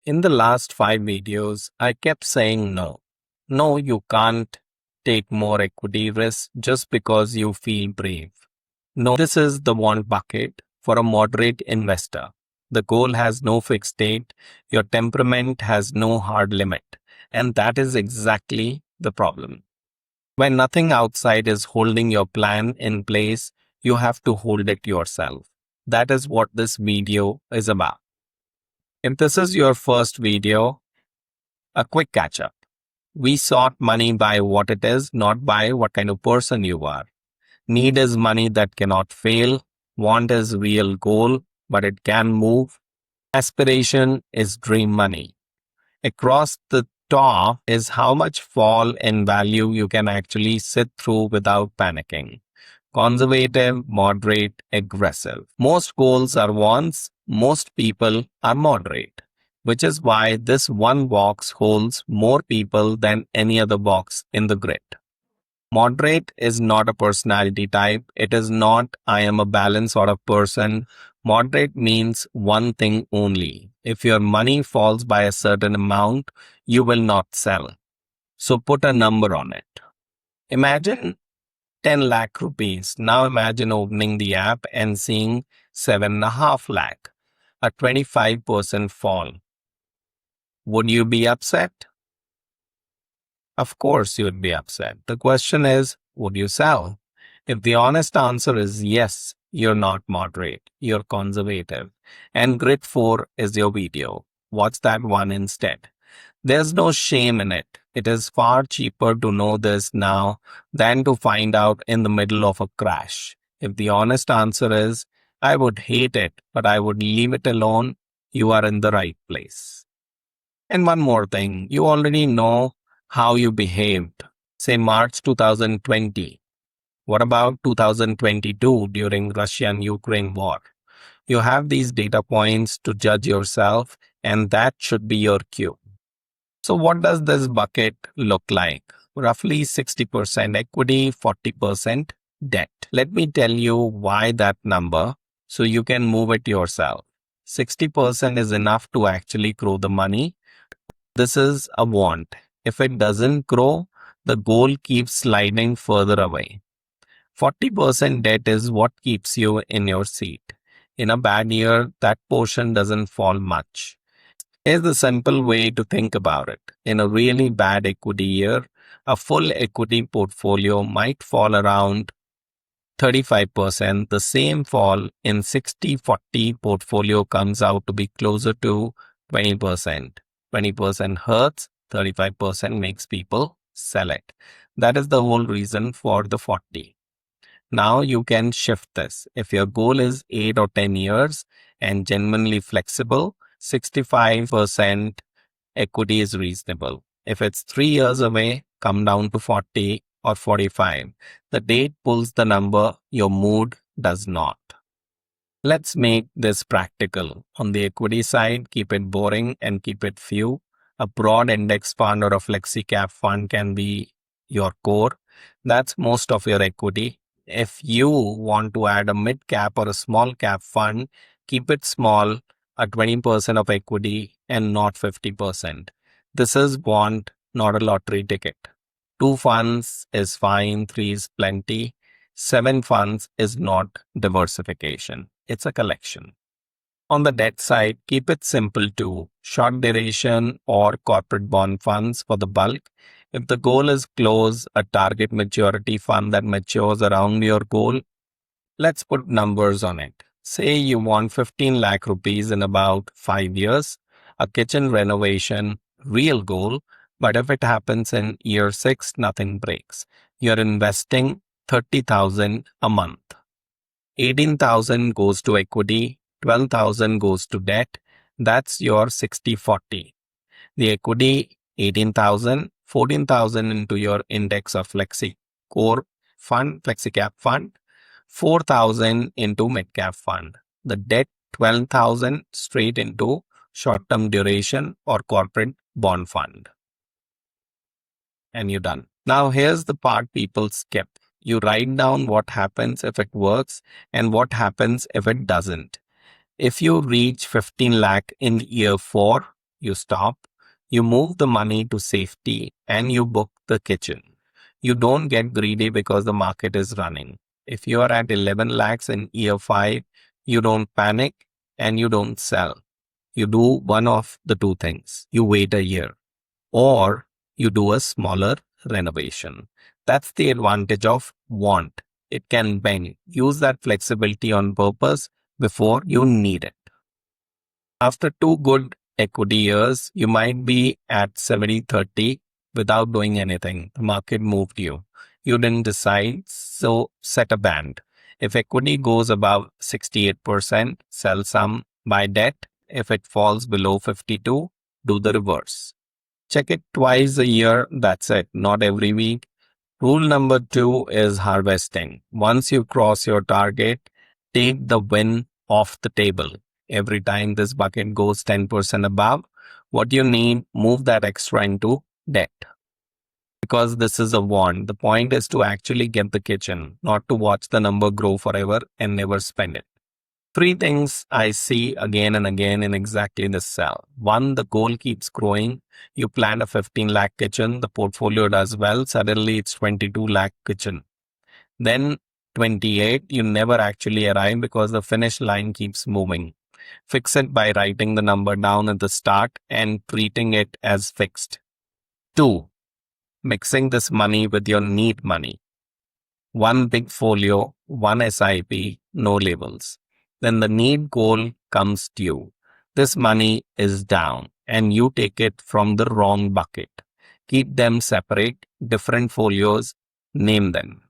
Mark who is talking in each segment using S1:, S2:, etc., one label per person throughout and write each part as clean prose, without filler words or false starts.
S1: In the last 5 videos, I kept saying no. No, you can't take more equity risk just because you feel brave. No, this is the one bucket for a moderate investor. The goal has no fixed date, your temperament has no hard limit, and that is exactly the problem. When nothing outside is holding your plan in place, you have to hold it yourself. That is what this video is about. If this is your first video, a quick catch up. We sort money by what it is, not by what kind of person you are. Need is money that cannot fail. Want is real goal, but it can move. Aspiration is dream money. Across the top is how much fall in value you can actually sit through without panicking. Conservative, moderate, aggressive. Most goals are wants, most people are moderate, which is why this one box holds more people than any other box in the grid. Moderate is not a personality type. It is not, I am a balanced sort of person. Moderate means one thing only. If your money falls by a certain amount, you will not sell. So put a number on it. Imagine 10 lakh rupees. Now imagine opening the app and seeing 7.5 lakh, a 25% fall. Would you be upset? Of course you would be upset. The question is, would you sell? If the honest answer is yes, you're not moderate, you're conservative. And grid 4 is your video. Watch that one instead. There's no shame in it. It is far cheaper to know this now than to find out in the middle of a crash. If the honest answer is, I would hate it, but I would leave it alone, you are in the right place. And one more thing, you already know how you behaved, say March 2020. What about 2022 during Russia and Ukraine war? You have these data points to judge yourself, and that should be your cue. So what does this bucket look like? Roughly 60% equity, 40% debt. Let me tell you why that number so you can move it yourself. 60% is enough to actually grow the money. This is a want. If it doesn't grow, the goal keeps sliding further away. 40% debt is what keeps you in your seat. In a bad year, that portion doesn't fall much. Here's the simple way to think about it. In a really bad equity year, a full equity portfolio might fall around 35%. The same fall in 60-40 portfolio comes out to be closer to 20%. 20% hurts, 35% makes people sell it. That is the whole reason for the 40. Now you can shift this. If your goal is 8 or 10 years and genuinely flexible, 65% equity is reasonable. If it's 3 years away, come down to 40 or 45. The date pulls the number, your mood does not. Let's make this practical. On the equity side, keep it boring and keep it few. A broad index fund or a flexi cap fund can be your core. That's most of your equity. If you want to add a mid cap or a small cap fund, keep it small, a 20% of equity and not 50%. This is want, not a lottery ticket. 2 funds is fine, 3 is plenty. 7 funds is not diversification. It's a collection. On the debt side, keep it simple too. Short duration or corporate bond funds for the bulk. If the goal is close, a target maturity fund that matures around your goal, let's put numbers on it. Say you want 15 lakh rupees in about 5 years, a kitchen renovation, real goal, but if it happens in year 6, nothing breaks. You're investing 30,000 a month. 18,000 goes to equity, 12,000 goes to debt. That's your 60-40. The equity, 18,000, 14,000 into your index or flexi core fund, flexi cap fund, 4,000 into mid cap fund. The debt, 12,000 straight into short-term duration or corporate bond fund. And you're done. Now here's the part people skip. You write down what happens if it works and what happens if it doesn't. If you reach 15 lakh in year 4, You stop, you move the money to safety, and you book the kitchen. You don't get greedy because the market is running. If you are at 11 lakhs in year 5, you don't panic and you don't sell. You do one of the two things. You wait a year or you do a smaller renovation. That's the advantage of want. It can bend. Use that flexibility on purpose before you need it. After two good equity years, you might be at 70-30 without doing anything. The market moved you. You didn't decide, so set a band. If equity goes above 68%, sell some, buy debt. If it falls below 52, do the reverse. Check it twice a year. That's it, not every week. Rule number 2 is harvesting. Once you cross your target, take the win off the table. Every time this bucket goes 10% above what you need, move that extra into debt. Because this is a want, the point is to actually get the kitchen, not to watch the number grow forever and never spend it. Three things I see again and again in exactly this cell. One, the goal keeps growing. You plan a 15 lakh kitchen, the portfolio does well, suddenly it's 22 lakh kitchen. Then 28, you never actually arrive because the finish line keeps moving. Fix it by writing the number down at the start and treating it as fixed. 2, mixing this money with your need money. One big folio, one SIP, no labels. Then the need goal comes due. This money is down and you take it from the wrong bucket. Keep them separate, different folios, name them.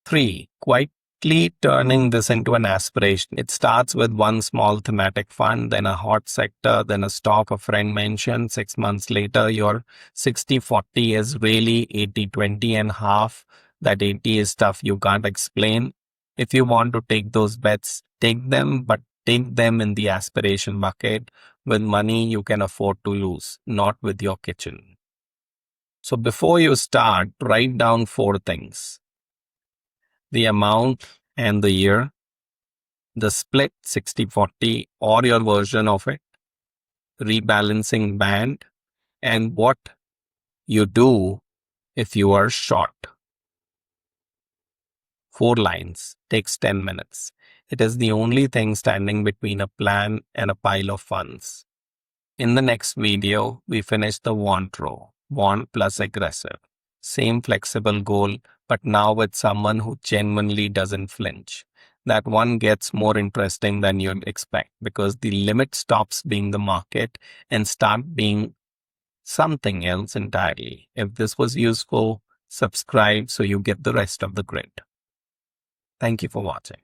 S1: 3, quietly turning this into an aspiration. It starts with one small thematic fund, then a hot sector, then a stock a friend mentioned. 6 months later, your 60-40 is really 80-20 and half. That 80 is stuff you can't explain. If you want to take those bets, take them, but take them in the aspiration bucket with money you can afford to lose, not with your kitchen. So before you start, write down 4 things: the amount and the year, the split 60-40 or your version of it, rebalancing band, and what you do if you are short. 4 lines, takes 10 minutes. It is the only thing standing between a plan and a pile of funds. In the next video, we finish the want row, want plus aggressive. Same flexible goal, but now with someone who genuinely doesn't flinch. That one gets more interesting than you'd expect because the limit stops being the market and start being something else entirely. If this was useful, subscribe so you get the rest of the grid. Thank you for watching.